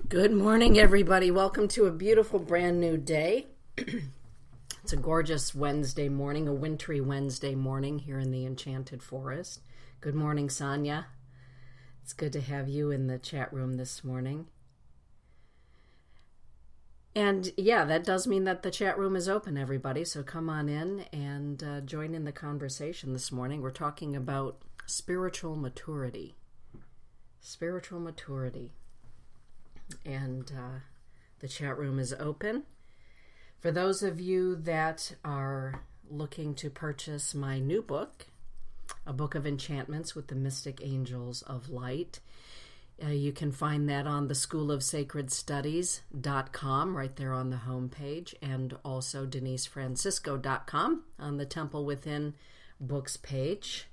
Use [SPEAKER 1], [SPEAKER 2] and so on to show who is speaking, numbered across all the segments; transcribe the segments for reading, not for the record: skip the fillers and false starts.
[SPEAKER 1] Good morning, everybody. Welcome to a beautiful brand new day. It's a gorgeous Wednesday morning, a wintry Wednesday morning here in the Enchanted Forest. Good morning, Sonia. It's good to have you in the chat room this morning. And yeah, that does mean that the chat room is open, everybody. So come on in and join in the conversation this morning. We're talking about spiritual maturity. Spiritual maturity. And the chat room is open. For those of you that are looking to purchase my new book, A Book of Enchantments with the Mystic Angels of Light, you can find that on the schoolofsacredstudies.com right there on the homepage, and also denisefrancisco.com on the Temple Within Books page.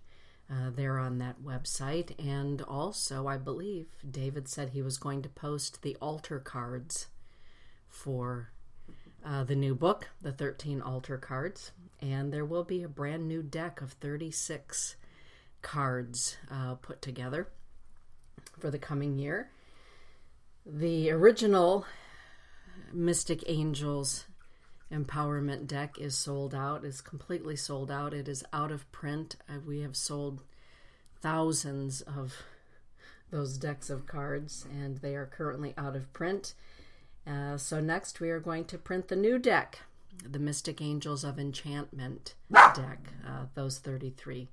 [SPEAKER 1] There on that website. And also, I believe David said he was going to post the altar cards for the new book, the 13 altar cards. And there will be a brand new deck of 36 cards put together for the coming year. The original Mystic Angels Empowerment deck is sold out, is completely sold out. It is out of print. We have sold thousands of those decks of cards, and they are currently out of print. So next we are going to print the new deck, the Mystic Angels of Enchantment deck, those 33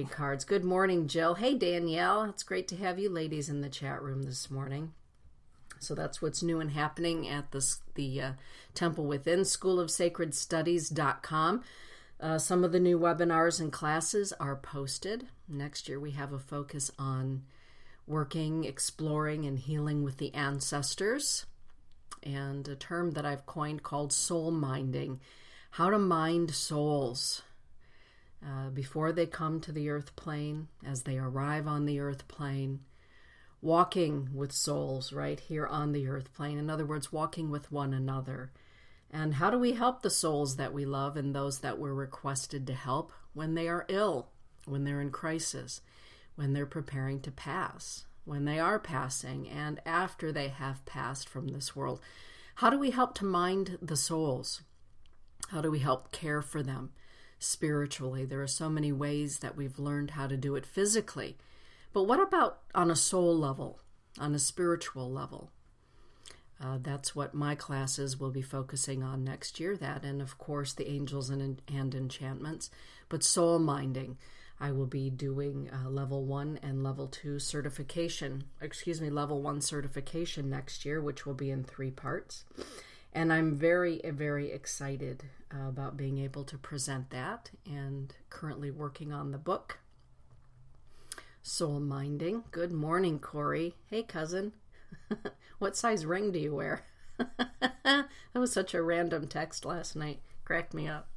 [SPEAKER 1] cards. Good morning, Jill. Hey, Danielle. It's great to have you ladies in the chat room this morning. So that's what's new and happening at the Temple Within, schoolofsacredstudies.com. Some of the new webinars and classes are posted. Next year we have a focus on working, exploring, and healing with the ancestors, and a term that I've coined called soul minding. How to mind souls before they come to the earth plane, as they arrive on the earth plane, walking with souls right here on the earth plane. In other words, walking with one another. And how do we help the souls that we love and those that we're requested to help when they are ill, when they're in crisis, when they're preparing to pass, when they are passing, and after they have passed from this world? How do we help to mind the souls? How do we help care for them spiritually? There are so many ways that we've learned how to do it physically. But what about on a soul level, on a spiritual level? That's what my classes will be focusing on next year, that, and of course the angels and enchantments. But soul minding, I will be doing level 1 and level 2 certification, level 1 certification next year, which will be in 3 parts. And I'm very, very excited about being able to present that, and currently working on the book. Soul minding. Good morning, Corey. Hey, cousin. What size ring do you wear? That was such a random text last night. Cracked me up.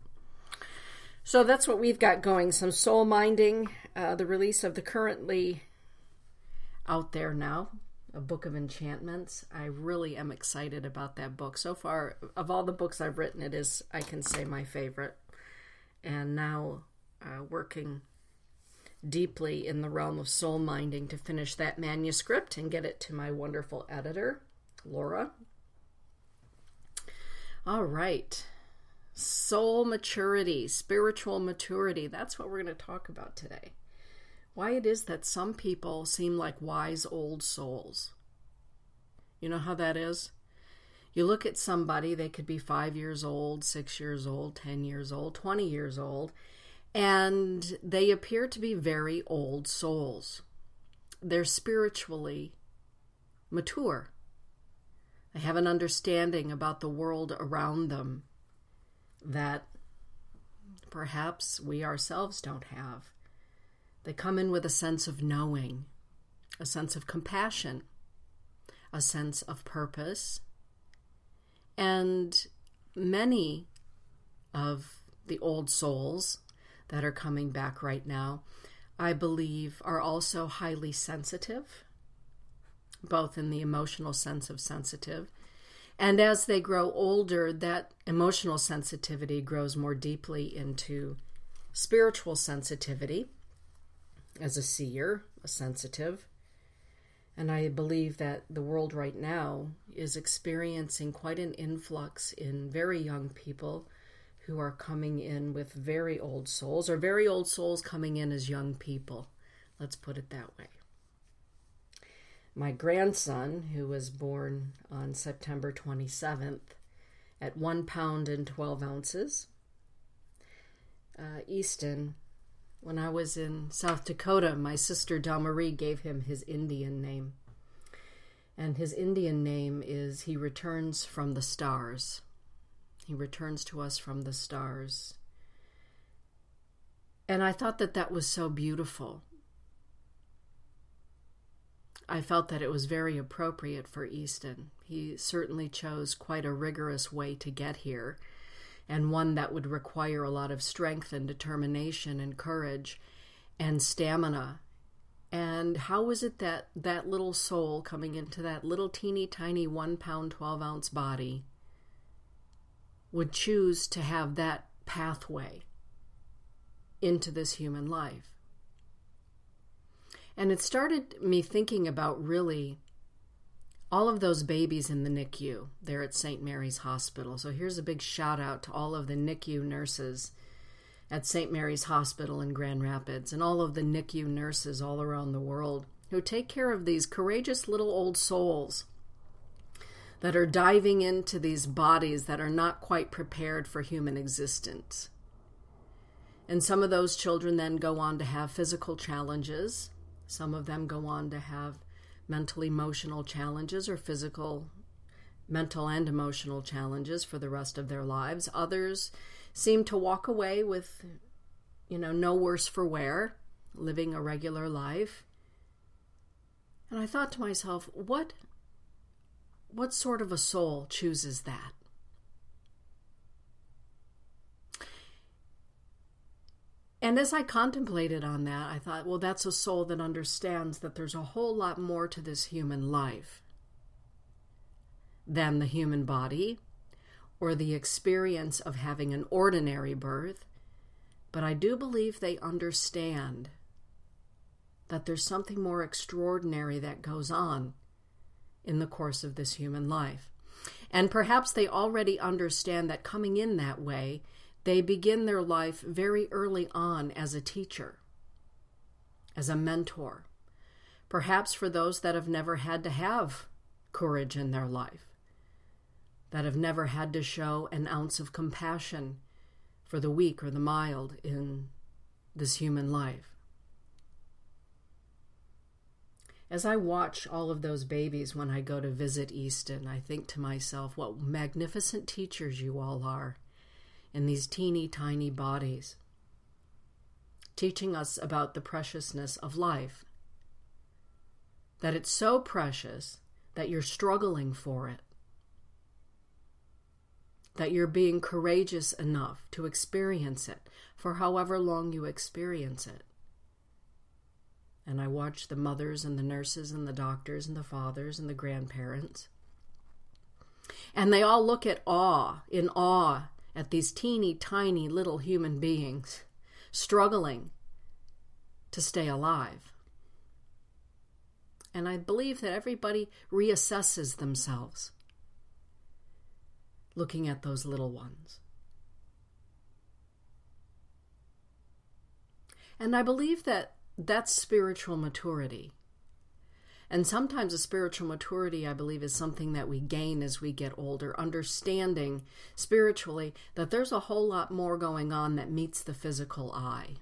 [SPEAKER 1] So that's what we've got going. Some soul minding. The release of the currently out there now, A Book of Enchantments. I really am excited about that book. So far, of all the books I've written, it is, I can say, my favorite. And now working deeply in the realm of soul minding to finish that manuscript and get it to my wonderful editor, Laura. All right. Soul maturity, spiritual maturity. That's what we're going to talk about today. Why it is that some people seem like wise old souls. You know how that is? You look at somebody, they could be 5 years old, 6 years old, 10 years old, 20 years old, and they appear to be very old souls. They're spiritually mature. They have an understanding about the world around them that perhaps we ourselves don't have. They come in with a sense of knowing, a sense of compassion, a sense of purpose, and many of the old souls that are coming back right now, I believe, are also highly sensitive, both in the emotional sense of sensitive, and as they grow older, that emotional sensitivity grows more deeply into spiritual sensitivity as a seer, a sensitive, And I believe that the world right now is experiencing quite an influx in very young people who are coming in with very old souls, or very old souls coming in as young people. Let's put it that way. My grandson, who was born on September 27th at 1 pound and 12 ounces, Easton, when I was in South Dakota, my sister Delmarie gave him his Indian name. And his Indian name is He Returns from the Stars. He returns to us from the stars. And I thought that that was so beautiful. I felt that it was very appropriate for Easton. He certainly chose quite a rigorous way to get here, and one that would require a lot of strength and determination and courage and stamina. And how was it that that little soul coming into that little teeny tiny 1 pound 12 ounce body would choose to have that pathway into this human life? And it started me thinking about really all of those babies in the NICU there at St. Mary's Hospital. So here's a big shout out to all of the NICU nurses at St. Mary's Hospital in Grand Rapids, and all of the NICU nurses all around the world who take care of these courageous little old souls that are diving into these bodies that are not quite prepared for human existence. And some of those children then go on to have physical challenges. Some of them go on to have mental, emotional challenges, or physical, mental and emotional challenges for the rest of their lives. Others seem to walk away with, no worse for wear, living a regular life. And I thought to myself, what sort of a soul chooses that? And as I contemplated on that, I thought, well, that's a soul that understands that there's a whole lot more to this human life than the human body or the experience of having an ordinary birth. But I do believe they understand that there's something more extraordinary that goes on in the course of this human life. And perhaps they already understand that coming in that way, they begin their life very early on as a teacher, as a mentor. Perhaps for those that have never had to have courage in their life, that have never had to show an ounce of compassion for the weak or the mild in this human life. As I watch all of those babies when I go to visit Easton, I think to myself, what magnificent teachers you all are in these teeny tiny bodies, teaching us about the preciousness of life, that it's so precious that you're struggling for it, that you're being courageous enough to experience it for however long you experience it. And I watch the mothers and the nurses and the doctors and the fathers and the grandparents, and they all look in awe at these teeny tiny little human beings struggling to stay alive. And I believe that everybody reassesses themselves looking at those little ones. And I believe that that's spiritual maturity. And sometimes a spiritual maturity, I believe, is something that we gain as we get older, understanding spiritually that there's a whole lot more going on that meets the physical eye.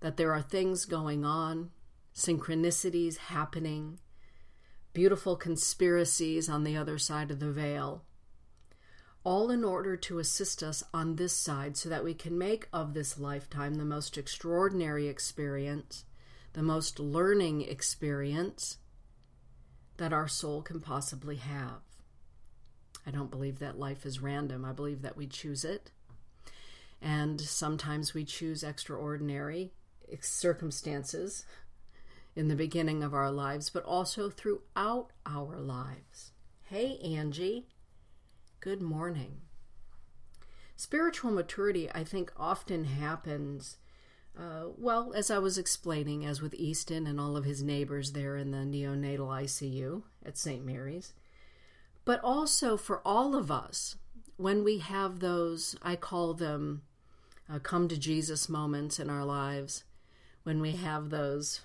[SPEAKER 1] That there are things going on, synchronicities happening, beautiful conspiracies on the other side of the veil, all in order to assist us on this side so that we can make of this lifetime the most extraordinary experience, the most learning experience that our soul can possibly have. I don't believe that life is random. I believe that we choose it. And sometimes we choose extraordinary circumstances in the beginning of our lives, but also throughout our lives. Hey, Angie. Good morning. Spiritual maturity, I think, often happens Well, as I was explaining, as with Easton and all of his neighbors there in the neonatal ICU at St. Mary's, but also for all of us, when we have those, I call them come to Jesus moments in our lives, when we have those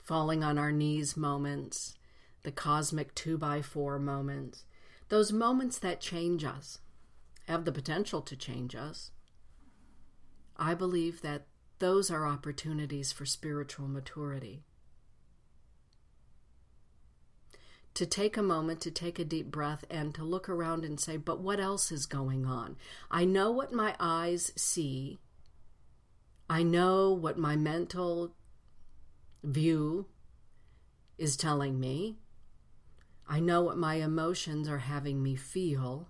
[SPEAKER 1] falling on our knees moments, the cosmic 2x4 moments, those moments that change us, have the potential to change us, I believe that those are opportunities for spiritual maturity. To take a moment, to take a deep breath, and to look around and say, but what else is going on? I know what my eyes see. I know what my mental view is telling me. I know what my emotions are having me feel.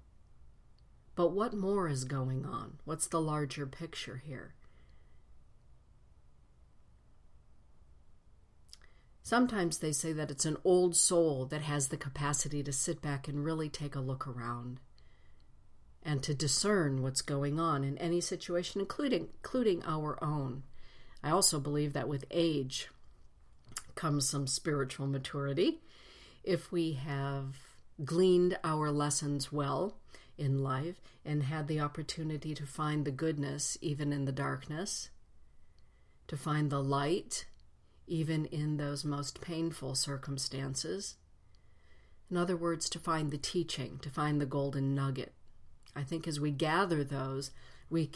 [SPEAKER 1] But what more is going on? What's the larger picture here? Sometimes they say that it's an old soul that has the capacity to sit back and really take a look around and to discern what's going on in any situation, including our own. I also believe that with age comes some spiritual maturity. If we have gleaned our lessons well in life and had the opportunity to find the goodness even in the darkness, to find the light even in those most painful circumstances. In other words, to find the teaching, to find the golden nugget. I think as we gather those, we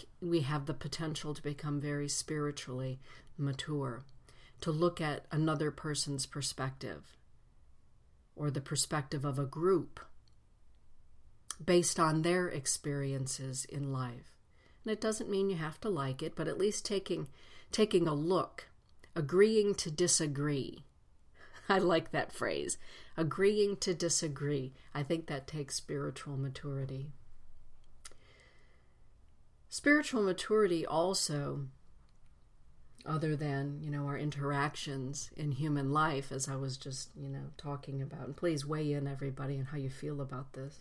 [SPEAKER 1] have the potential to become very spiritually mature, to look at another person's perspective or the perspective of a group based on their experiences in life. And it doesn't mean you have to like it, but at least taking a look, agreeing to disagree. I like that phrase, agreeing to disagree. I think that takes spiritual maturity. Spiritual maturity also, other than, our interactions in human life, as I was just, talking about, and please weigh in, everybody, on how you feel about this.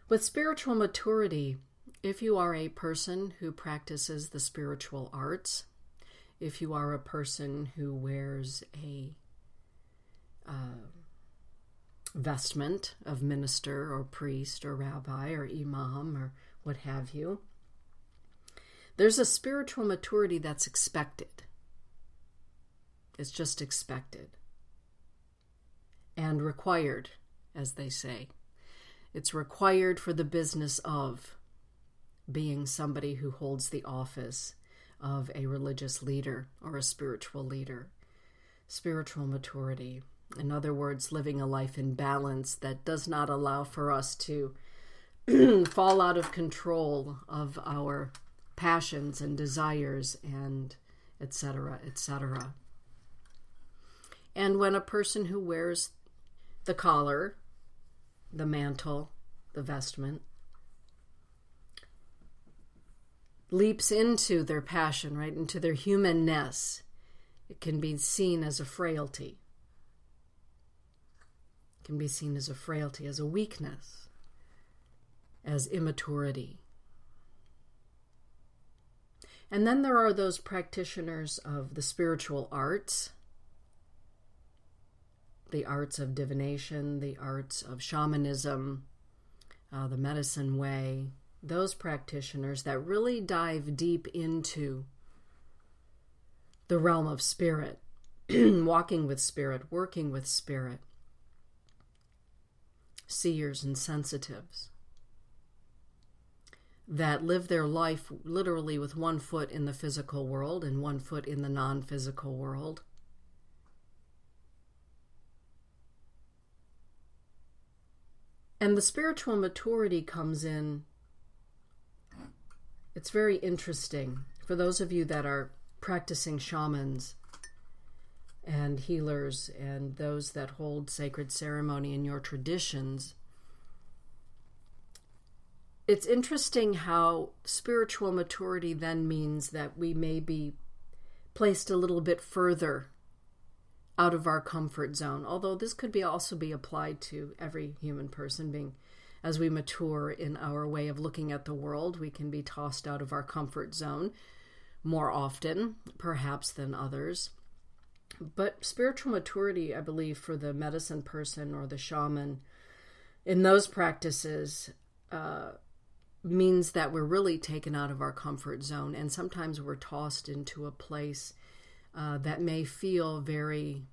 [SPEAKER 1] With spiritual maturity, if you are a person who practices the spiritual arts, if you are a person who wears a vestment of minister or priest or rabbi or imam or what have you, there's a spiritual maturity that's expected. It's just expected and required, as they say. It's required for the business of being somebody who holds the office of a religious leader or a spiritual leader. Spiritual maturity. In other words, living a life in balance that does not allow for us to fall out of control of our passions and desires and etc., etc. And when a person who wears the collar, the mantle, the vestment, leaps into their passion, right, into their humanness, it can be seen as a frailty. It can be seen as a frailty, as a weakness, as immaturity. And then there are those practitioners of the spiritual arts, the arts of divination, the arts of shamanism, the medicine way, those practitioners that really dive deep into the realm of spirit, walking with spirit, working with spirit, seers and sensitives, that live their life literally with one foot in the physical world and one foot in the non-physical world. And the spiritual maturity comes in. It's very interesting for those of you that are practicing shamans and healers and those that hold sacred ceremony in your traditions. It's interesting how spiritual maturity then means that we may be placed a little bit further out of our comfort zone, although this could also be applied to every human person. Being as we mature in our way of looking at the world, we can be tossed out of our comfort zone more often, perhaps, than others. But spiritual maturity, I believe, for the medicine person or the shaman, in those practices, means that we're really taken out of our comfort zone, and sometimes we're tossed into a place that may feel very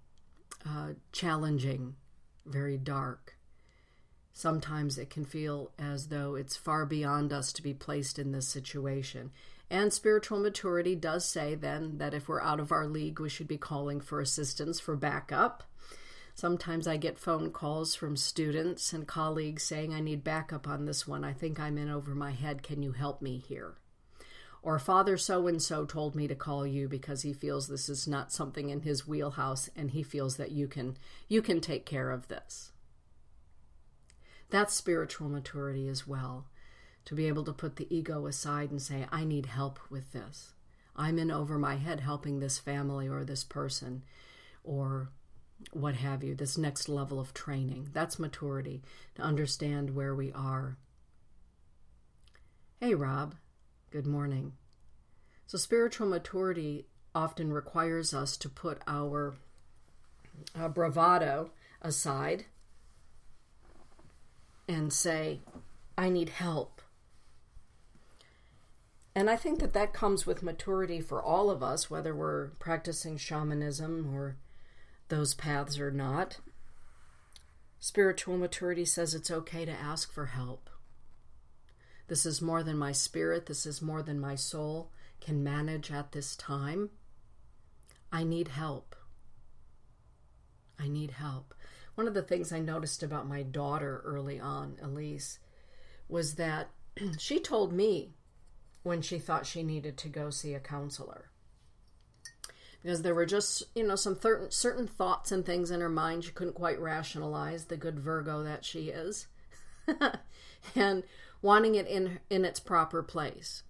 [SPEAKER 1] challenging, very dark. Sometimes it can feel as though it's far beyond us to be placed in this situation. And spiritual maturity does say then that if we're out of our league, we should be calling for assistance, for backup. Sometimes I get phone calls from students and colleagues saying, I need backup on this one. I think I'm in over my head. Can you help me here? Or Father so-and-so told me to call you because he feels this is not something in his wheelhouse and he feels that you can take care of this. That's spiritual maturity as well, to be able to put the ego aside and say, I need help with this. I'm in over my head helping this family or this person or what have you, this next level of training. That's maturity, to understand where we are. Hey, Rob. Good morning. So spiritual maturity often requires us to put our bravado aside and say, I need help. And I think that comes with maturity for all of us, whether we're practicing shamanism or those paths or not. Spiritual maturity says it's okay to ask for help. This is more than my spirit, this is more than my soul can manage at this time. I need help. I need help. One of the things I noticed about my daughter early on, Elise, was that she told me when she thought she needed to go see a counselor. Because there were just, some certain thoughts and things in her mind she couldn't quite rationalize, the good Virgo that she is, and wanting it in its proper place.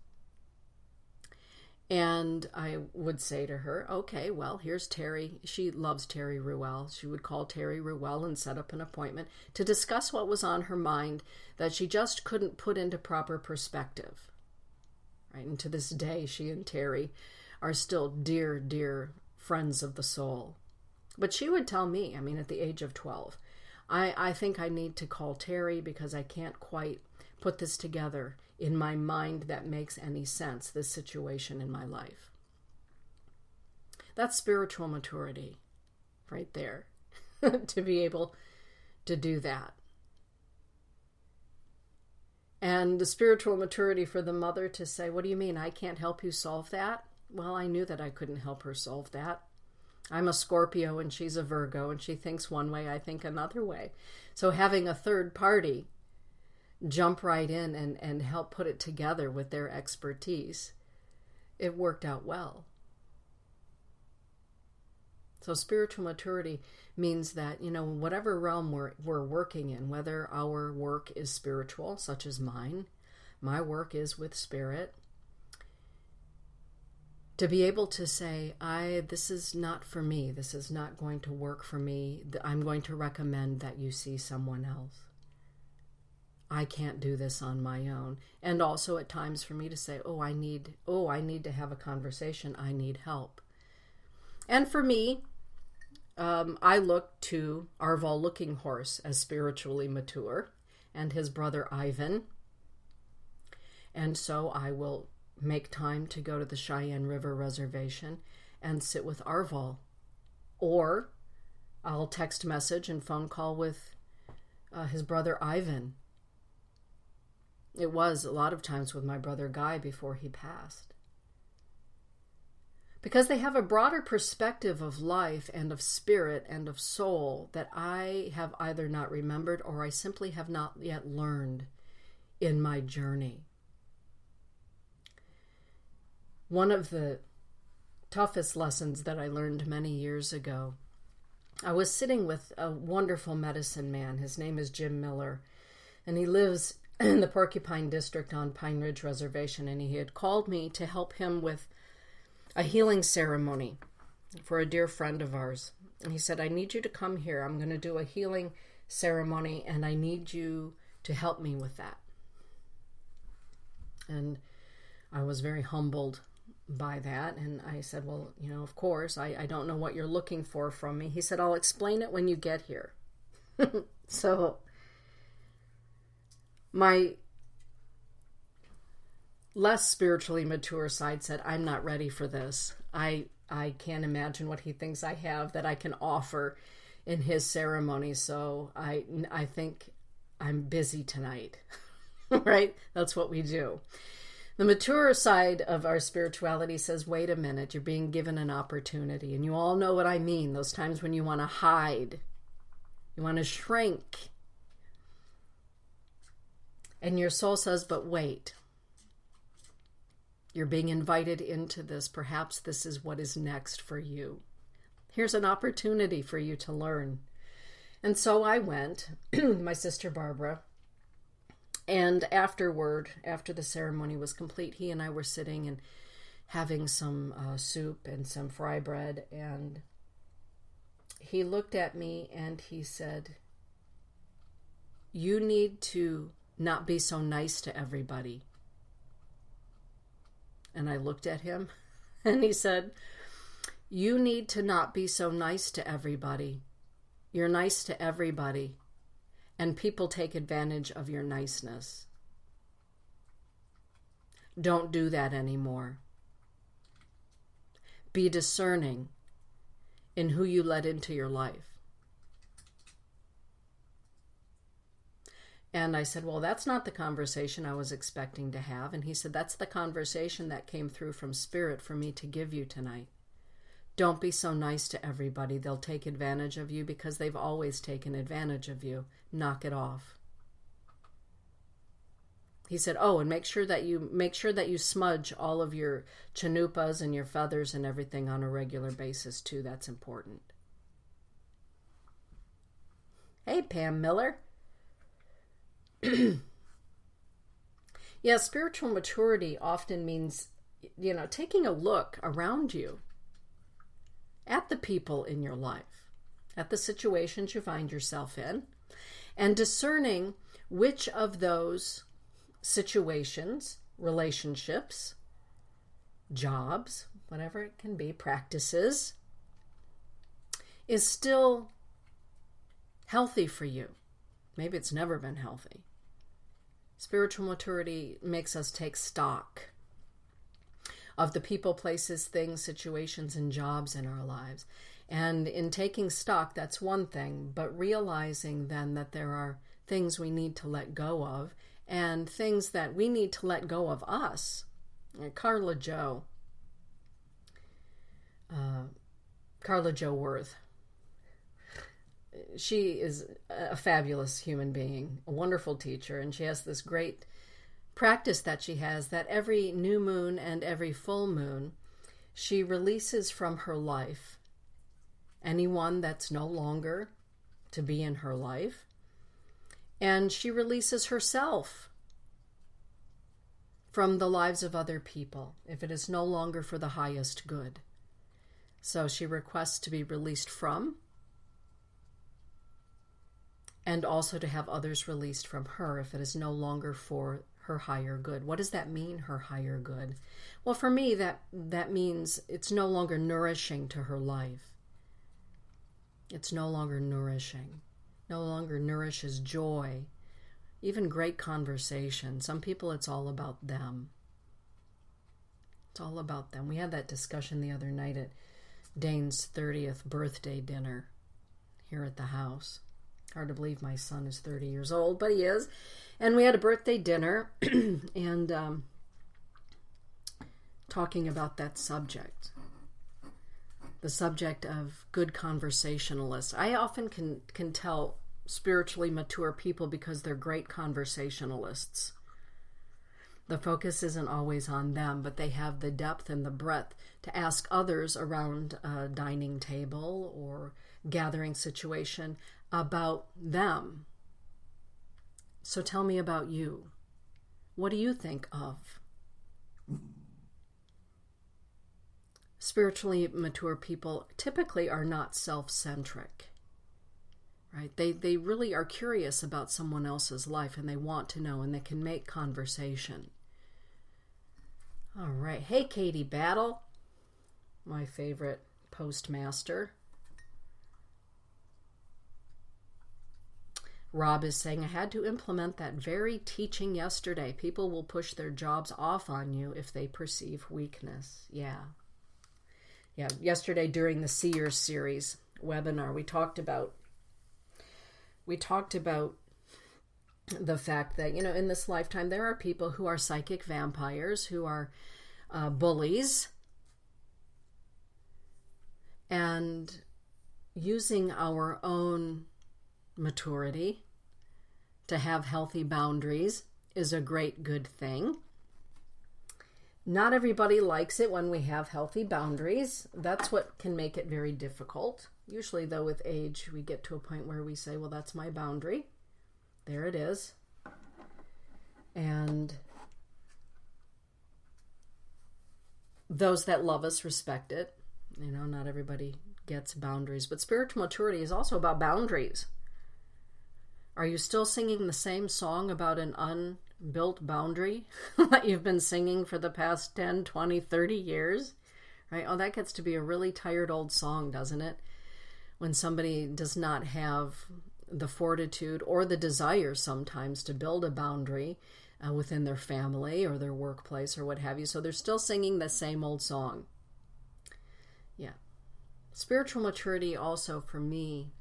[SPEAKER 1] And I would say to her, okay, well, here's Terry. She loves Terry Ruel. She would call Terry Ruel and set up an appointment to discuss what was on her mind that she just couldn't put into proper perspective. Right? And to this day, she and Terry are still dear, dear friends of the soul. But she would tell me, at the age of 12, I think I need to call Terry because I can't quite put this together in my mind that makes any sense, this situation in my life. That's spiritual maturity right there, to be able to do that. And the spiritual maturity for the mother to say, what do you mean, I can't help you solve that? Well, I knew that I couldn't help her solve that. I'm a Scorpio and she's a Virgo, and she thinks one way, I think another way. So having a third party jump right in and help put it together with their expertise, it worked out well. So spiritual maturity means that, whatever realm we're working in, whether our work is spiritual, such as mine, my work is with spirit, to be able to say, this is not for me, this is not going to work for me, I'm going to recommend that you see someone else. I can't do this on my own. And also at times for me to say, I need to have a conversation, I need help. And for me, I look to Arval Looking Horse as spiritually mature, and his brother Ivan. And so I will make time to go to the Cheyenne River Reservation and sit with Arval. Or I'll text message and phone call with his brother Ivan. It was a lot of times with my brother Guy before he passed. Because they have a broader perspective of life and of spirit and of soul that I have either not remembered or I simply have not yet learned in my journey. One of the toughest lessons that I learned many years ago, I was sitting with a wonderful medicine man. His name is Jim Miller, and he lives in the Porcupine District on Pine Ridge Reservation, and he had called me to help him with a healing ceremony for a dear friend of ours. And he said, I need you to come here. I'm going to do a healing ceremony, and I need you to help me with that. And I was very humbled by that. And I said, well, of course, I don't know what you're looking for from me. He said, I'll explain it when you get here. So my less spiritually mature side said, I'm not ready for this. I can't imagine what he thinks I have that I can offer in his ceremony. So I think I'm busy tonight. Right? That's what we do. The mature side of our spirituality says, wait a minute, you're being given an opportunity. And you all know what I mean. Those times when you want to hide, you want to shrink. And your soul says, but wait. You're being invited into this. Perhaps this is what is next for you. Here's an opportunity for you to learn. And so I went, my sister Barbara, and afterward, after the ceremony was complete, he and I were sitting and having some soup and some fry bread, and he looked at me and he said, you need to not be so nice to everybody. And I looked at him and he said, you need to not be so nice to everybody. You're nice to everybody, and people take advantage of your niceness. Don't do that anymore. Be discerning in who you let into your life. And I said, well, that's not the conversation I was expecting to have. And he said, that's the conversation that came through from Spirit for me to give you tonight. Don't be so nice to everybody. They'll take advantage of you because they've always taken advantage of you. Knock it off. He said, oh, and make sure that you smudge all of your chanupas and your feathers and everything on a regular basis too. That's important. Hey, Pam Miller. Yeah, spiritual maturity often means, taking a look around you at the people in your life, at the situations you find yourself in, and discerning which of those situations, relationships, jobs, whatever it can be, practices, is still healthy for you. Maybe it's never been healthy. Spiritual maturity makes us take stock of the people, places, things, situations, and jobs in our lives. And in taking stock, that's one thing, but realizing then that there are things we need to let go of and things that we need to let go of us. Carla Jo Worth, she is a fabulous human being, a wonderful teacher, and she has this great practice that she has that every new moon and every full moon, she releases from her life anyone that's no longer to be in her life, and she releases herself from the lives of other people if it is no longer for the highest good. So she requests to be released from, and also to have others released from her if it is no longer for her higher good. What does that mean, her higher good? Well, for me, that means it's no longer nourishing to her life. It's no longer nourishing. No longer nourishes joy, even great conversation. Some people, it's all about them. It's all about them. We had that discussion the other night at Dane's 30th birthday dinner here at the house. Hard to believe my son is 30 years old, but he is. And we had a birthday dinner and talking about that subject. The subject of good conversationalists. I often can tell spiritually mature people because they're great conversationalists. The focus isn't always on them, but they have the depth and the breadth to ask others around a dining table or gathering situation about them. So tell me about you. What do you think of? Spiritually mature people typically are not self-centric, right? They really are curious about someone else's life and they want to know and they can make conversation. All right. Hey, Katie Battle, my favorite postmaster. Rob is saying, I had to implement that very teaching yesterday. People will push their jobs off on you if they perceive weakness. Yeah. Yesterday during the Seers series webinar, we talked about the fact that, in this lifetime, there are people who are psychic vampires, who are bullies, and using our own maturity to have healthy boundaries is a great, good thing. Not everybody likes it when we have healthy boundaries. That's what can make it very difficult. Usually, though, with age, we get to a point where we say, well, that's my boundary. There it is. And those that love us respect it. Not everybody gets boundaries. But spiritual maturity is also about boundaries. Are you still singing the same song about an unbuilt boundary that you've been singing for the past 10, 20, 30 years? Right? Oh, that gets to be a really tired old song, doesn't it? When somebody does not have the fortitude or the desire sometimes to build a boundary within their family or their workplace or what have you. So they're still singing the same old song. Yeah. Spiritual maturity also, for me,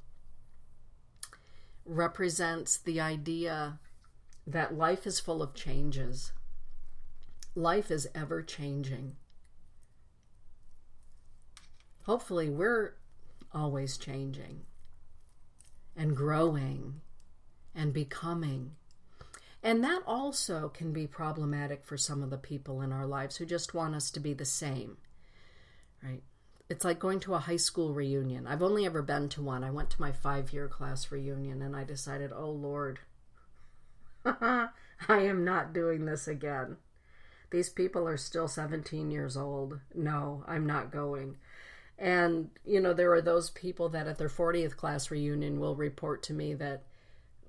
[SPEAKER 1] represents the idea that life is full of changes. Life is ever changing. Hopefully, we're always changing and growing and becoming. And that also can be problematic for some of the people in our lives who just want us to be the same, right? It's like going to a high school reunion. I've only ever been to one. I went to my 5-year class reunion and I decided, oh Lord, I am not doing this again. These people are still 17 years old. No, I'm not going. And, there are those people that at their 40th class reunion will report to me that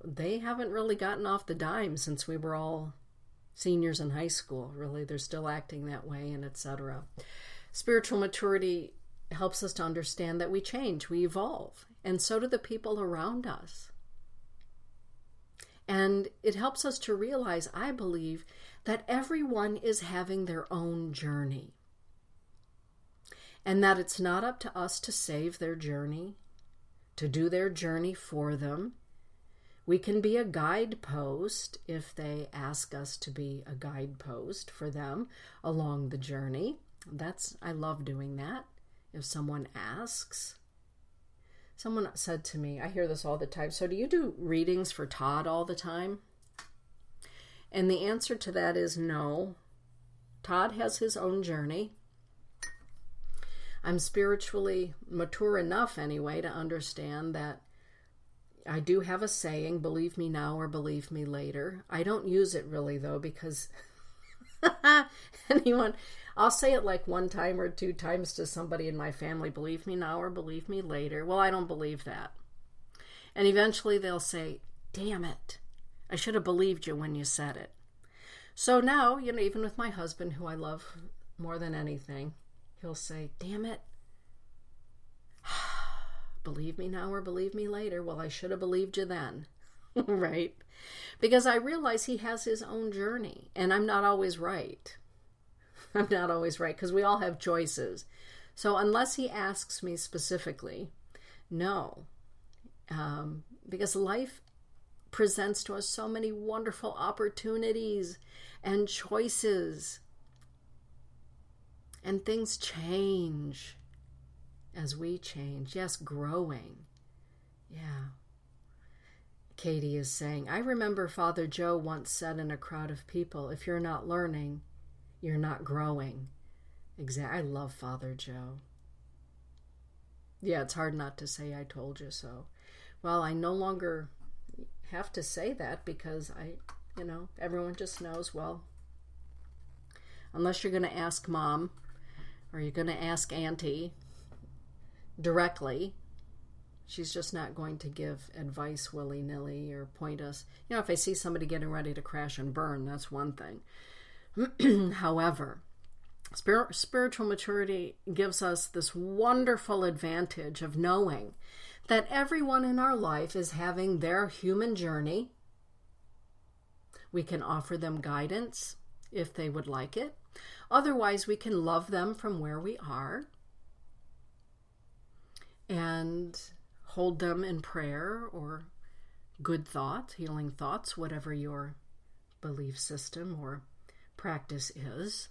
[SPEAKER 1] they haven't really gotten off the dime since we were all seniors in high school. Really, they're still acting that way, and etc. Spiritual maturity helps us to understand that we change, we evolve, and so do the people around us. And it helps us to realize, I believe, that everyone is having their own journey. And that it's not up to us to save their journey, to do their journey for them. We can be a guidepost if they ask us to be a guidepost for them along the journey. I love doing that. If someone asks. Someone said to me, I hear this all the time, so do you do readings for Todd all the time? And the answer to that is no. Todd has his own journey. I'm spiritually mature enough anyway to understand that I do have a saying, believe me now or believe me later. I don't use it really though, because I'll say it like 1 time or 2 times to somebody in my family, believe me now or believe me later. Well, I don't believe that. And eventually they'll say, damn it, I should have believed you when you said it. So now, even with my husband, who I love more than anything, he'll say, damn it, believe me now or believe me later. Well, I should have believed you then, right? Because I realize he has his own journey, and I'm not always right. I'm not always right, because we all have choices. So unless he asks me specifically, no. Because life presents to us so many wonderful opportunities and choices. And things change as we change. Yes, growing. Yeah. Katie is saying, I remember Father Joe once said in a crowd of people, if you're not learning, you're not growing. I love Father Joe. Yeah, it's hard not to say I told you so. Well, I no longer have to say that because everyone just knows, well, unless you're going to ask Mom or you're going to ask Auntie directly, she's just not going to give advice willy-nilly or point us. If I see somebody getting ready to crash and burn, that's one thing. However, Spiritual maturity gives us this wonderful advantage of knowing that everyone in our life is having their human journey. We can offer them guidance if they would like it. Otherwise, we can love them from where we are and hold them in prayer or good thought, healing thoughts, whatever your belief system or practice is.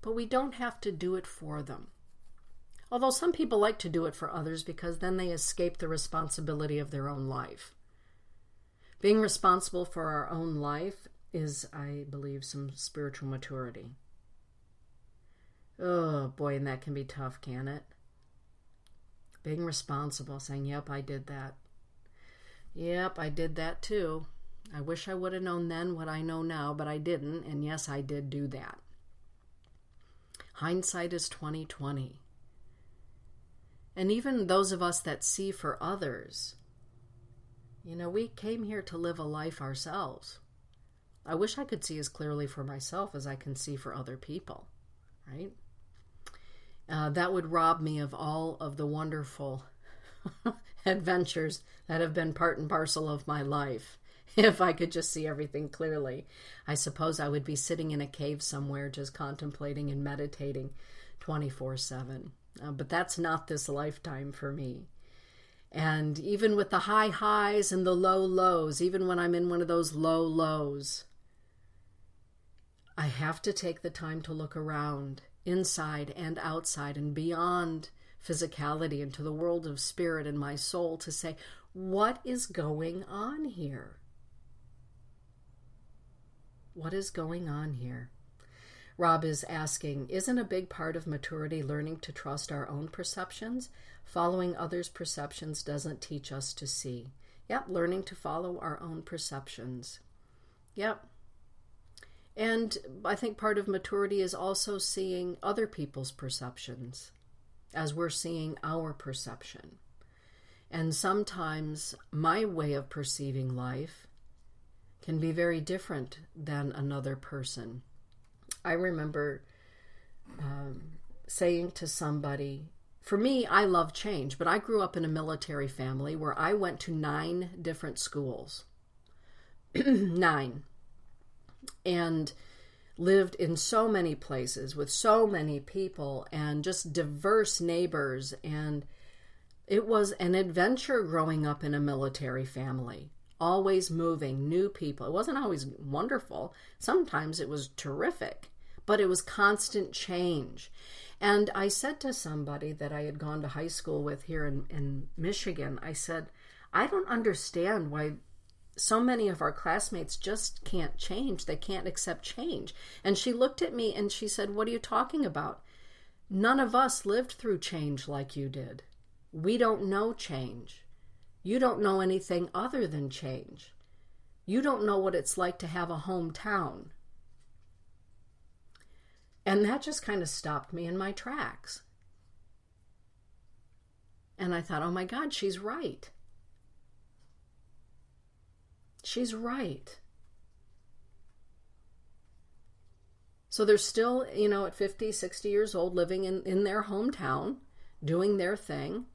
[SPEAKER 1] But we don't have to do it for them. Although some people like to do it for others because then they escape the responsibility of their own life. Being responsible for our own life is, I believe, some spiritual maturity. Oh boy, and that can be tough, can it? Being responsible, saying, yep, I did that. Yep, I did that too. I wish I would have known then what I know now, but I didn't, and yes, I did do that. Hindsight is 20/20. And even those of us that see for others, we came here to live a life ourselves. I wish I could see as clearly for myself as I can see for other people, right? That would rob me of all of the wonderful adventures that have been part and parcel of my life. If I could just see everything clearly, I suppose I would be sitting in a cave somewhere just contemplating and meditating 24/7. But that's not this lifetime for me. And even with the high highs and the low lows, even when I'm in one of those low lows, I have to take the time to look around, inside and outside and beyond physicality into the world of spirit and my soul to say, what is going on here? What is going on here? Rob is asking, isn't a big part of maturity learning to trust our own perceptions? Following others' perceptions doesn't teach us to see. Yep, learning to follow our own perceptions. Yep. And I think part of maturity is also seeing other people's perceptions as we're seeing our perception. And sometimes my way of perceiving life can be very different than another person. I remember saying to somebody, for me, I love change, but I grew up in a military family where I went to 9 different schools. 9. And lived in so many places with so many people and just diverse neighbors. And it was an adventure growing up in a military family. Always moving, new people. It wasn't always wonderful. Sometimes it was terrific, but it was constant change. And I said to somebody that I had gone to high school with here in Michigan, I said, I don't understand why so many of our classmates just can't change. They can't accept change. And she looked at me and she said, what are you talking about? None of us lived through change like you did. We don't know change. You don't know anything other than change. You don't know what it's like to have a hometown. And that just kind of stopped me in my tracks. And I thought, oh my God, she's right. She's right. So they're still, at 50, 60 years old, living in their hometown, doing their thing,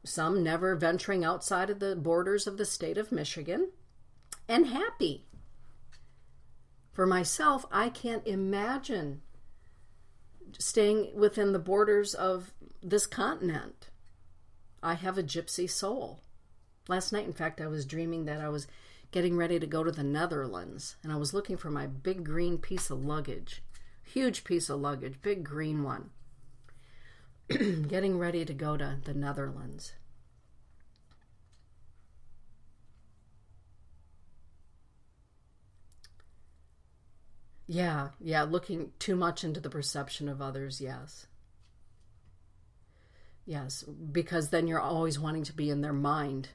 [SPEAKER 1] some never venturing outside of the borders of the state of Michigan, and happy. For myself, I can't imagine staying within the borders of this continent. I have a gypsy soul. Last night, in fact, I was dreaming that I was getting ready to go to the Netherlands, and I was looking for my big green piece of luggage. Huge piece of luggage, big green one. Getting ready to go to the Netherlands. Yeah, looking too much into the perception of others, yes. Yes, because then you're always wanting to be in their mind,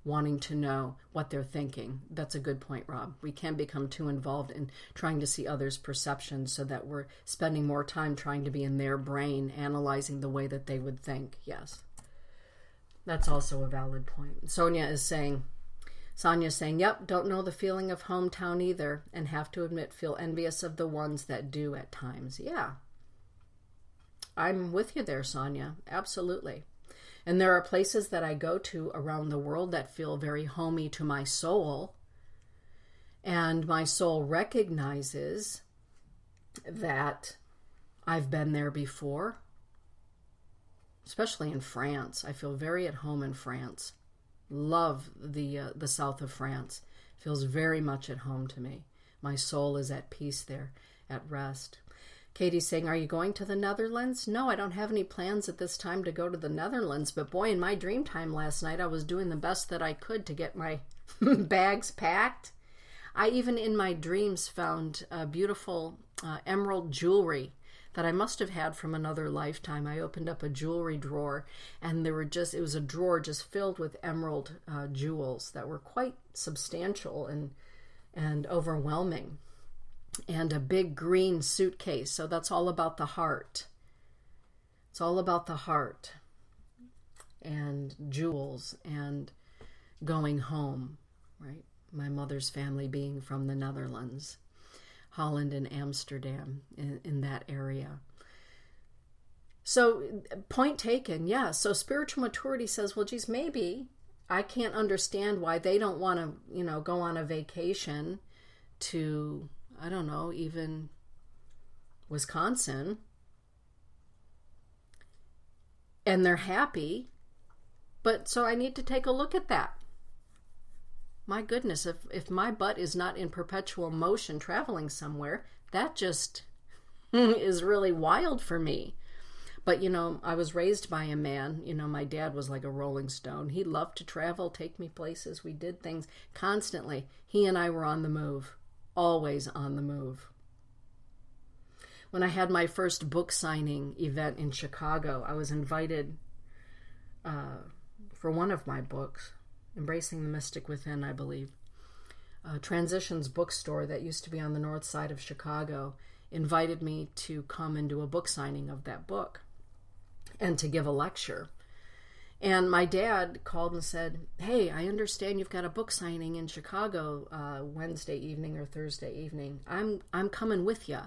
[SPEAKER 1] wanting to know what they're thinking. That's a good point, Rob. We can become too involved in trying to see others' perceptions so that we're spending more time trying to be in their brain, analyzing the way that they would think. Yes, that's also a valid point. Sonia is saying, Sonia's saying, yep, don't know the feeling of hometown either, and have to admit feel envious of the ones that do at times. Yeah. I'm with you there, Sonia. Absolutely. And there are places that I go to around the world that feel very homey to my soul. And my soul recognizes that I've been there before. Especially in France. I feel very at home in France. Love the south of France. Feels very much at home to me. My soul is at peace there, at rest. Katie's saying, are you going to the Netherlands? No, I don't have any plans at this time to go to the Netherlands. But boy, in my dream time last night, I was doing the best that I could to get my bags packed. I even in my dreams found beautiful emerald jewelry that I must have had from another lifetime. I opened up a jewelry drawer, and it was a drawer just filled with emerald jewels that were quite substantial and overwhelming. And a big green suitcase. So that's all about the heart. It's all about the heart and jewels and going home, right? My mother's family being from the Netherlands. Holland and Amsterdam, in that area. So, point taken, yeah. So spiritual maturity says, well, geez, maybe I can't understand why they don't want to, go on a vacation to, I don't know, even Wisconsin. And they're happy. But so I need to take a look at that. My goodness, if my butt is not in perpetual motion traveling somewhere, that just is really wild for me. But, I was raised by a man. My dad was like a rolling stone. He loved to travel, take me places. We did things constantly. He and I were on the move, always on the move. When I had my first book signing event in Chicago, I was invited for one of my books, Embracing the Mystic Within, I believe. Transitions bookstore that used to be on the north side of Chicago invited me to come and do a book signing of that book and to give a lecture. And my dad called and said, hey, I understand you've got a book signing in Chicago Wednesday evening or Thursday evening. I'm coming with you.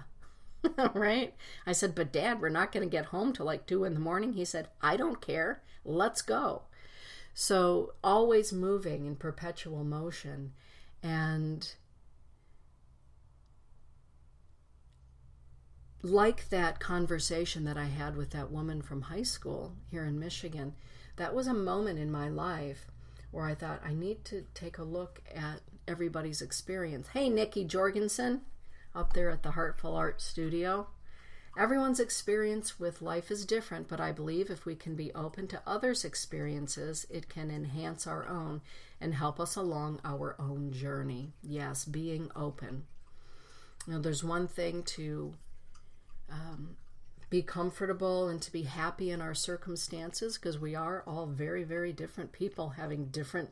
[SPEAKER 1] Right? I said, but Dad, we're not going to get home till like 2 a.m. He said, I don't care. Let's go. So always moving in perpetual motion. And like that conversation that I had with that woman from high school here in Michigan, that was a moment in my life where I thought I need to take a look at everybody's experience. Hey, Nikki Jorgensen, up there at the Heartful Art Studio. Everyone's experience with life is different, but I believe if we can be open to others' experiences, it can enhance our own and help us along our own journey. Yes, being open. There's one thing to be comfortable and to be happy in our circumstances, because we are all very, very different people having different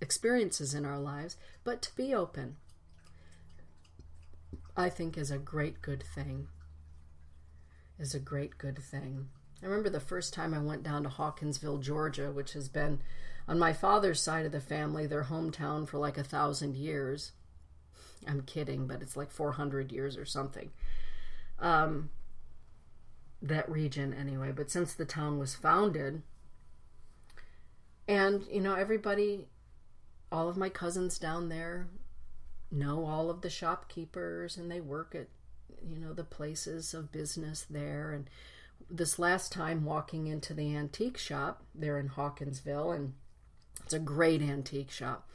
[SPEAKER 1] experiences in our lives, but to be open, I think, is a great, good thing. Is a great, good thing. I remember the first time I went down to Hawkinsville, Georgia, which has been, on my father's side of the family, their hometown for like 1,000 years. I'm kidding, but it's like 400 years or something. That region anyway, but since the town was founded, and everybody, all of my cousins down there know all of the shopkeepers, and they work at the places of business there. And this last time walking into the antique shop there in Hawkinsville, and it's a great antique shop,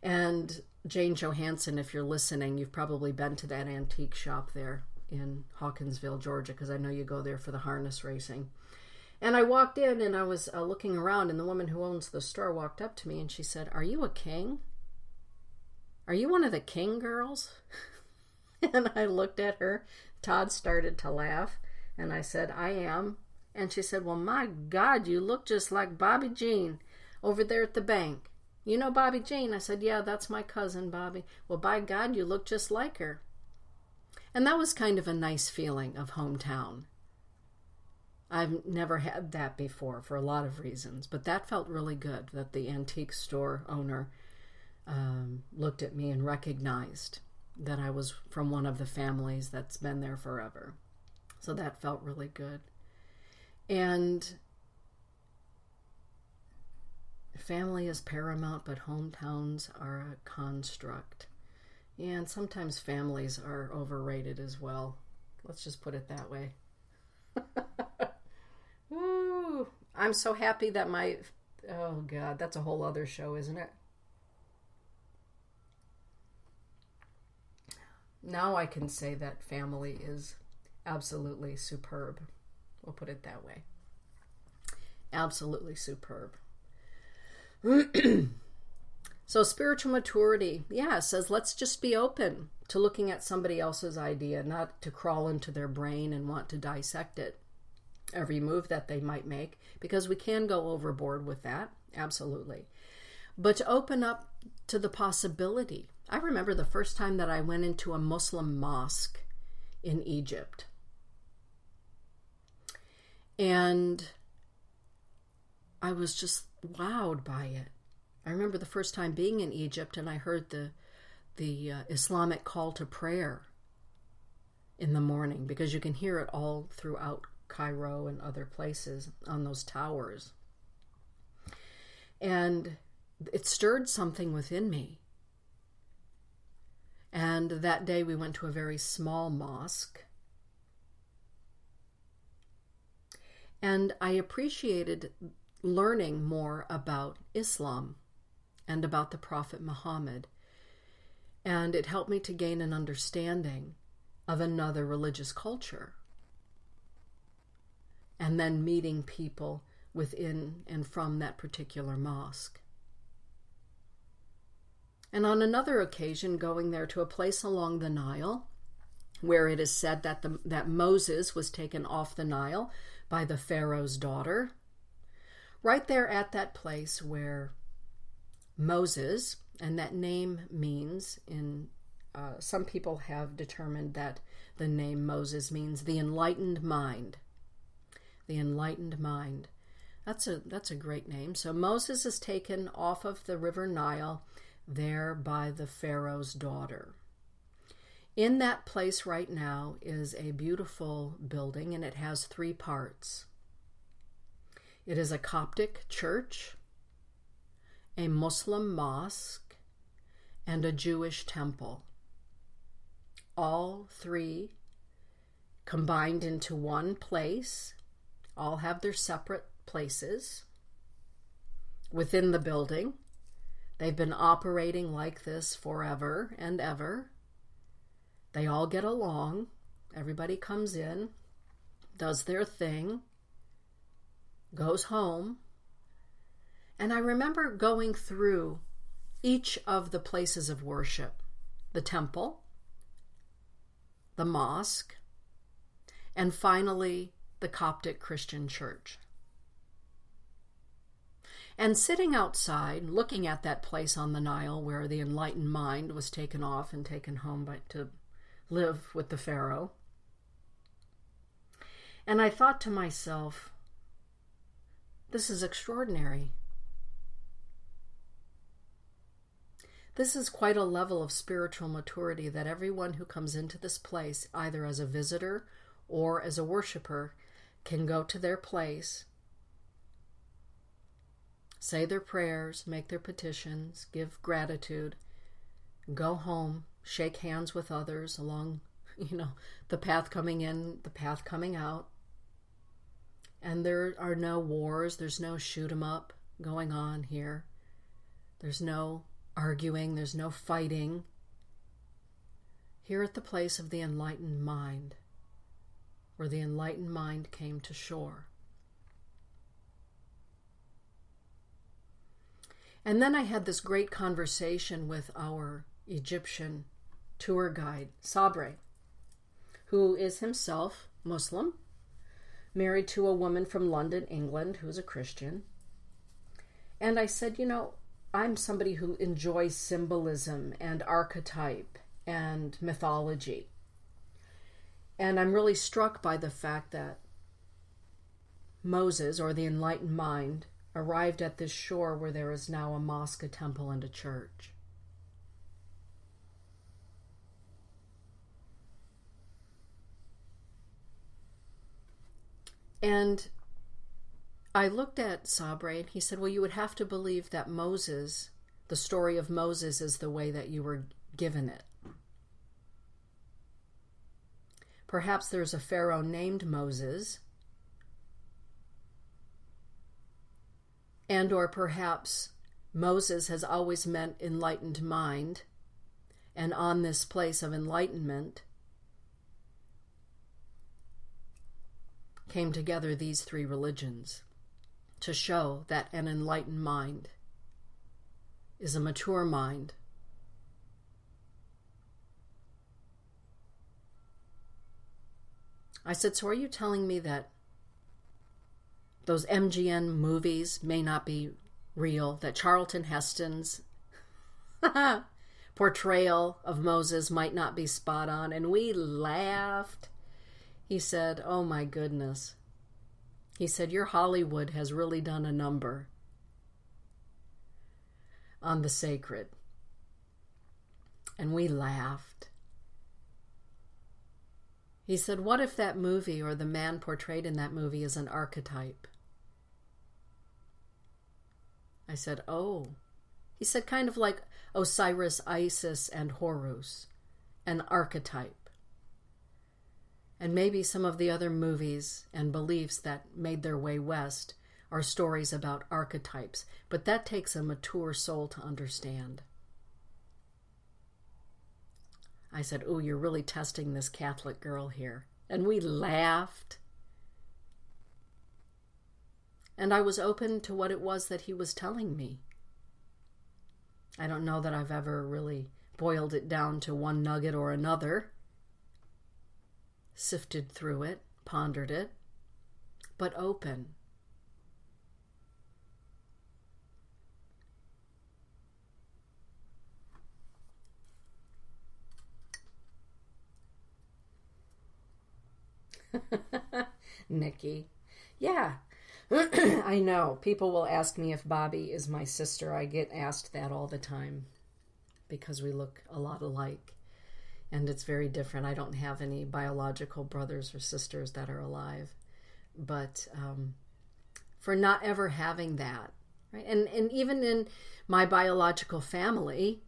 [SPEAKER 1] and Jane Johansson, if you're listening, you've probably been to that antique shop there in Hawkinsville, Georgia, because I know you go there for the harness racing. And I walked in and I was looking around, and the woman who owns the store walked up to me and she said, "Are you a king? Are you one of the King girls?" And I looked at her. Todd started to laugh, and I said, "I am." And she said, "Well, my God, you look just like Bobby Jean over there at the bank. You know Bobby Jean?" I said, "Yeah, that's my cousin, Bobby." "Well, by God, you look just like her." And that was kind of a nice feeling of hometown. I've never had that before for a lot of reasons, but that felt really good, that the antique store owner looked at me and recognized that I was from one of the families that's been there forever. So that felt really good. And family is paramount, but hometowns are a construct. And sometimes families are overrated as well. Let's just put it that way. Woo! I'm so happy that oh God, that's a whole other show, isn't it? Now I can say that family is absolutely superb. We'll put it that way. Absolutely superb. So spiritual maturity, says let's just be open to looking at somebody else's idea, not to crawl into their brain and want to dissect it, every move that they might make, because we can go overboard with that, absolutely. But to open up to the possibility. I remember the first time that I went into a Muslim mosque in Egypt. And I was just wowed by it. I remember the first time being in Egypt and I heard the Islamic call to prayer in the morning, because you can hear it all throughout Cairo and other places on those towers. And it stirred something within me. And that day we went to a very small mosque. And I appreciated learning more about Islam and about the Prophet Muhammad. And it helped me to gain an understanding of another religious culture. And then meeting people within and from that particular mosque. And on another occasion, going there to a place along the Nile, where it is said that Moses was taken off the Nile by the Pharaoh's daughter. Right there at that place where Moses, and that name means, some people have determined that the name Moses means the enlightened mind. The enlightened mind. That's a great name. So Moses is taken off of the river Nile there by the Pharaoh's daughter. In that place right now is a beautiful building, and it has 3 parts. It is a Coptic church, a Muslim mosque, and a Jewish temple. All 3 combined into one place. All have their separate places within the building. They've been operating like this forever and ever. They all get along. Everybody comes in, does their thing, goes home. And I remember going through each of the places of worship, the temple, the mosque, and finally the Coptic Christian church. And sitting outside, looking at that place on the Nile where the enlightened mind was taken off and taken home to live with the Pharaoh. And I thought to myself, this is extraordinary. This is quite a level of spiritual maturity that everyone who comes into this place, either as a visitor or as a worshiper, can go to their place, say their prayers, make their petitions, give gratitude, go home, shake hands with others along, the path coming in, the path coming out. And there are no wars, there's no shoot 'em up going on here. There's no arguing, there's no fighting. Here at the place of the enlightened mind, where the enlightened mind came to shore. And then I had this great conversation with our Egyptian tour guide, Sabre, who is himself Muslim, married to a woman from London, England, who's a Christian. And I said, I'm somebody who enjoys symbolism and archetype and mythology. And I'm really struck by the fact that Moses, or the enlightened mind, arrived at this shore where there is now a mosque, a temple, and a church. And I looked at Sabre and he said, well, you would have to believe that Moses, the story of Moses, is the way that you were given it. Perhaps there's a Pharaoh named Moses, and or perhaps Moses has always meant enlightened mind, and on this place of enlightenment came together these three religions to show that an enlightened mind is a mature mind. I said, so are you telling me that those MGM movies may not be real, that Charlton Heston's portrayal of Moses might not be spot on? And we laughed. He said, oh my goodness. He said, your Hollywood has really done a number on the sacred. And we laughed. He said, what if that movie or the man portrayed in that movie is an archetype? I said, oh. He said, kind of like Osiris, Isis, and Horus, an archetype. And maybe some of the other movies and beliefs that made their way west are stories about archetypes, but that takes a mature soul to understand. I said, oh, you're really testing this Catholic girl here. And we laughed. And I was open to what it was that he was telling me. I don't know that I've ever really boiled it down to one nugget or another, sifted through it, pondered it, but open. Nikki. Yeah, I know. People will ask me if Bobby is my sister. I get asked that all the time because we look a lot alike. And it's very different. I don't have any biological brothers or sisters that are alive. But for not ever having that, right? And even in my biological family,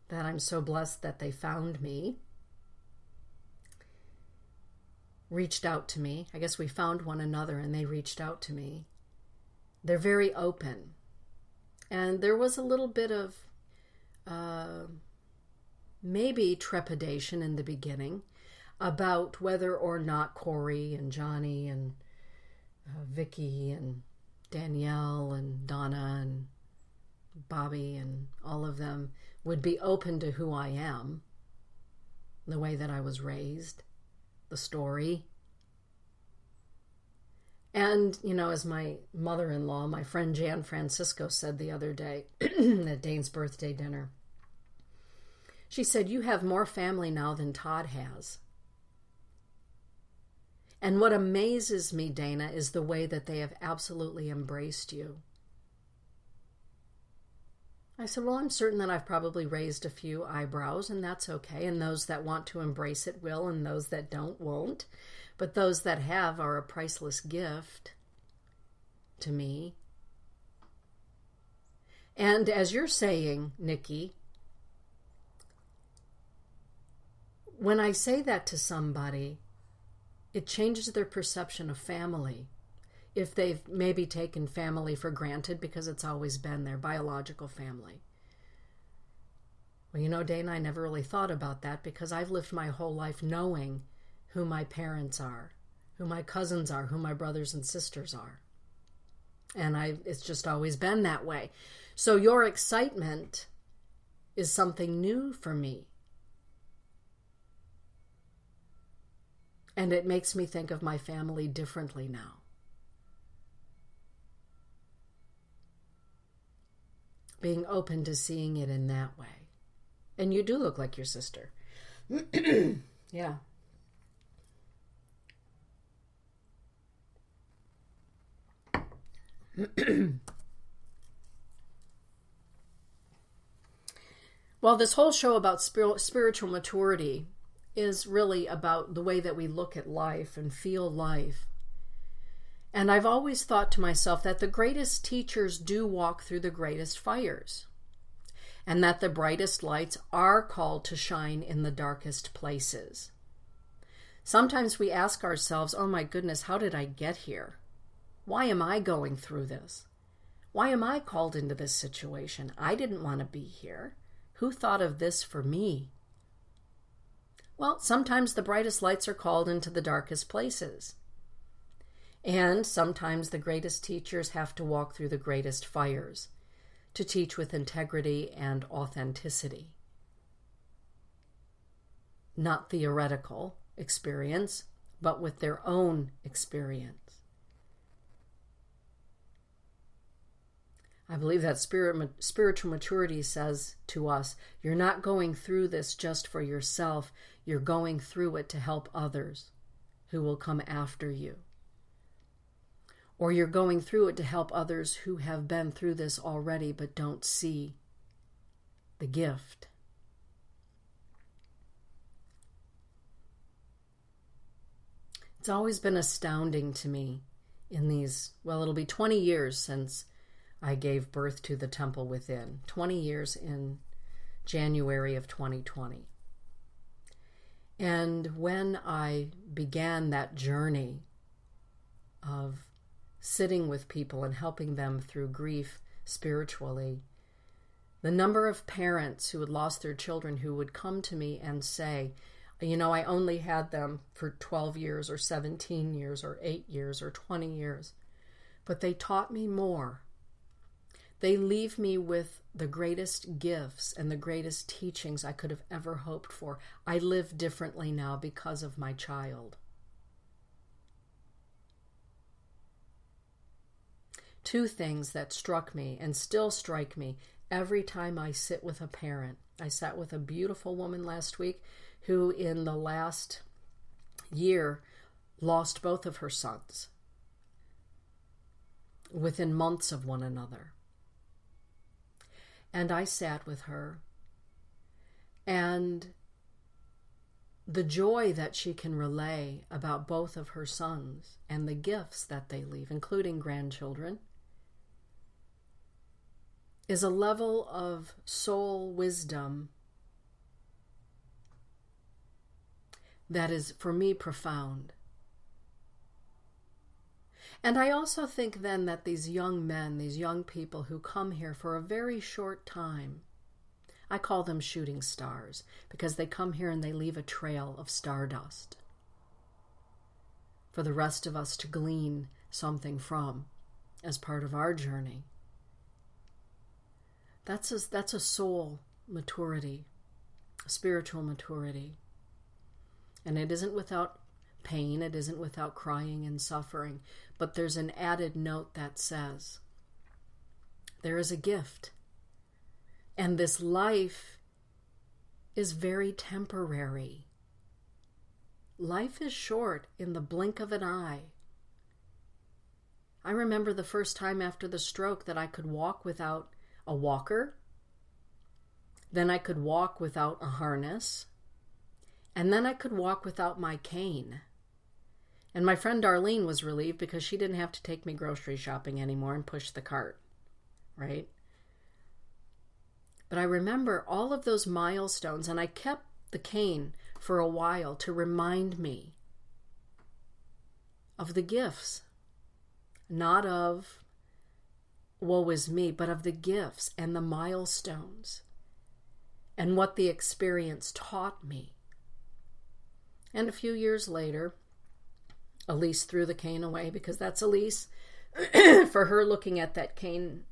[SPEAKER 1] that I'm so blessed that they found me, reached out to me. I guess we found one another and they reached out to me. They're very open. And there was a little bit of maybe trepidation in the beginning about whether or not Corey and Johnny and Vicky and Danielle and Donna and Bobby and all of them would be open to who I am, the way that I was raised, the story. And, you know, as my mother-in-law, my friend Jan Francisco, said the other day at Dane's birthday dinner, she said, you have more family now than Todd has. And what amazes me, Dana, is the way that they have absolutely embraced you. I said, well, I'm certain that I've probably raised a few eyebrows, and that's okay. And those that want to embrace it will, and those that don't won't. But those that have are a priceless gift to me. And as you're saying, Nikki, when I say that to somebody, it changes their perception of family. If they've maybe taken family for granted because it's always been their biological family. Well, you know, Dana, I never really thought about that because I've lived my whole life knowing who my parents are, who my cousins are, who my brothers and sisters are. And it's just always been that way. So your excitement is something new for me. And it makes me think of my family differently now. Being open to seeing it in that way. And you do look like your sister. Yeah. Well, this whole show about spiritual maturity is really about the way that we look at life and feel life. And I've always thought to myself that the greatest teachers do walk through the greatest fires, and that the brightest lights are called to shine in the darkest places. Sometimes we ask ourselves, oh my goodness, how did I get here? Why am I going through this? Why am I called into this situation? I didn't want to be here. Who thought of this for me? Well, sometimes the brightest lights are called into the darkest places. And sometimes the greatest teachers have to walk through the greatest fires to teach with integrity and authenticity. Not theoretical experience, but with their own experience. I believe that spiritual maturity says to us, you're not going through this just for yourself, you're going through it to help others who will come after you. Or you're going through it to help others who have been through this already but don't see the gift. It's always been astounding to me in these, well, it'll be 20 years since I gave birth to the Temple Within. 20 years in January of 2020. And when I began that journey of sitting with people and helping them through grief spiritually, the number of parents who had lost their children who would come to me and say, you know, I only had them for 12 years or 17 years or 8 years or 20 years, but they taught me more. They leave me with the greatest gifts and the greatest teachings I could have ever hoped for. I live differently now because of my child. Two things that struck me and still strike me every time I sit with a parent. I sat with a beautiful woman last week who in the last year lost both of her sons within months of one another. And I sat with her, and the joy that she can relay about both of her sons and the gifts that they leave, including grandchildren, is a level of soul wisdom that is, for me, profound. And I also think then that these young men, these young people who come here for a very short time, I call them shooting stars because they come here and they leave a trail of stardust for the rest of us to glean something from as part of our journey. That's a soul maturity, a spiritual maturity. And it isn't without pain, it isn't without crying and suffering, but there's an added note that says, there is a gift. And this life is very temporary. Life is short in the blink of an eye. I remember the first time after the stroke that I could walk without a walker. Then I could walk without a harness. And then I could walk without my cane. And my friend Darlene was relieved because she didn't have to take me grocery shopping anymore and push the cart, right? But I remember all of those milestones, and I kept the cane for a while to remind me of the gifts, not of woe is me, but of the gifts and the milestones and what the experience taught me. And a few years later, Elise threw the cane away because that's Elise. For her, looking at that cane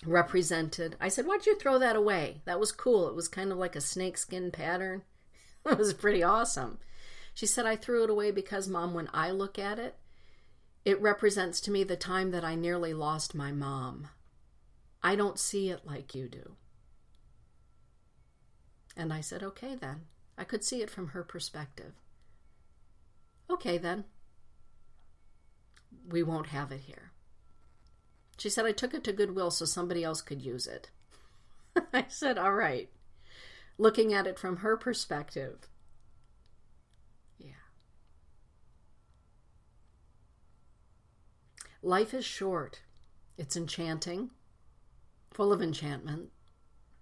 [SPEAKER 1] represented, I said, why'd you throw that away? That was cool. It was kind of like a snakeskin pattern. It was pretty awesome. She said, I threw it away because, Mom, when I look at it, it represents to me the time that I nearly lost my mom. I don't see it like you do. And I said, okay then. I could see it from her perspective. Okay then. We won't have it here. She said, I took it to Goodwill so somebody else could use it. I said, all right. Looking at it from her perspective. Yeah. Life is short. It's enchanting, full of enchantment,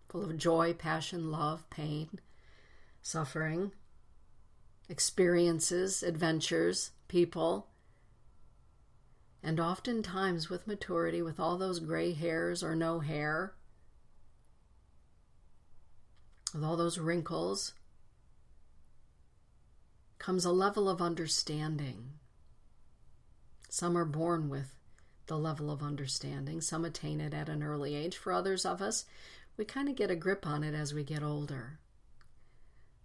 [SPEAKER 1] full of joy, passion, love, pain, suffering, experiences, adventures, people. And oftentimes with maturity, with all those gray hairs or no hair, with all those wrinkles, comes a level of understanding. Some are born with the level of understanding. Some attain it at an early age. For others of us, we kind of get a grip on it as we get older.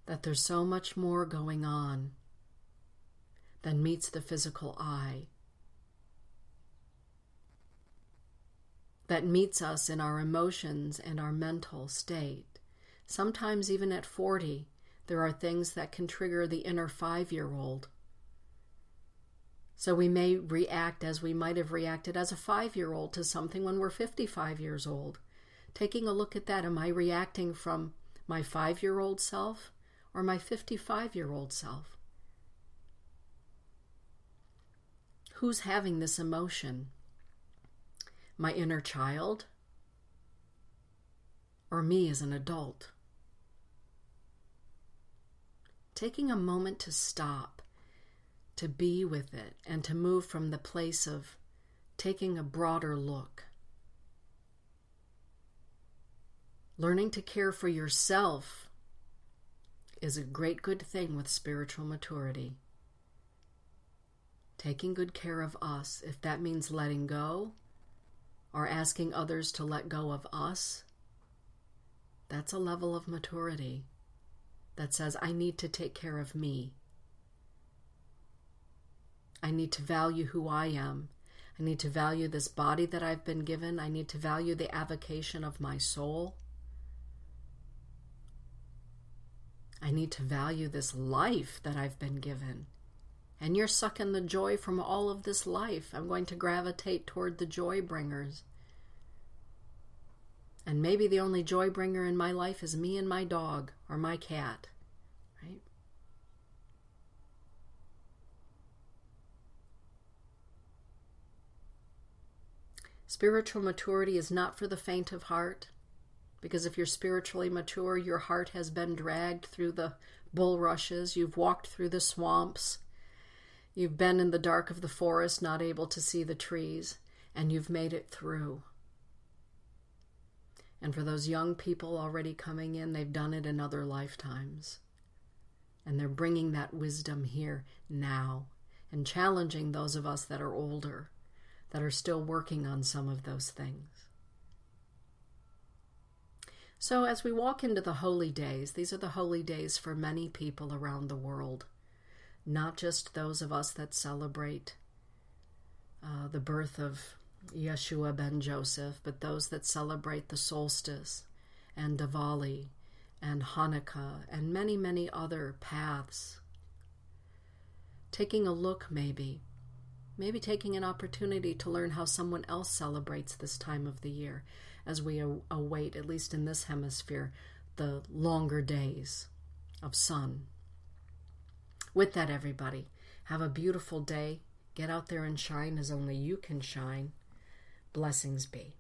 [SPEAKER 1] That there's so much more going on than meets the physical eye. That meets us in our emotions and our mental state. Sometimes even at 40, there are things that can trigger the inner 5-year-old. So we may react as we might have reacted as a 5-year-old to something when we're 55 years old. Taking a look at that, am I reacting from my 5-year-old self or my 55-year-old self? Who's having this emotion? My inner child or me as an adult? Taking a moment to stop, to be with it, and to move from the place of taking a broader look. Learning to care for yourself is a great good thing with spiritual maturity. Taking good care of us, if that means letting go or asking others to let go of us, that's a level of maturity that says, I need to take care of me. I need to value who I am. I need to value this body that I've been given. I need to value the avocation of my soul. I need to value this life that I've been given. And you're sucking the joy from all of this life. I'm going to gravitate toward the joy bringers. And maybe the only joy bringer in my life is me and my dog or my cat, right? Spiritual maturity is not for the faint of heart, because if you're spiritually mature, your heart has been dragged through the bulrushes, you've walked through the swamps, you've been in the dark of the forest, not able to see the trees, and you've made it through. And for those young people already coming in, they've done it in other lifetimes. And they're bringing that wisdom here now and challenging those of us that are older, that are still working on some of those things. So as we walk into the holy days, these are the holy days for many people around the world, not just those of us that celebrate the birth of Yeshua ben Joseph, but those that celebrate the solstice and Diwali and Hanukkah and many, many other paths. Taking a look maybe taking an opportunity to learn how someone else celebrates this time of the year as we await, at least in this hemisphere, the longer days of sun. With that, everybody, have a beautiful day. Get out there and shine as only you can shine. Blessings be.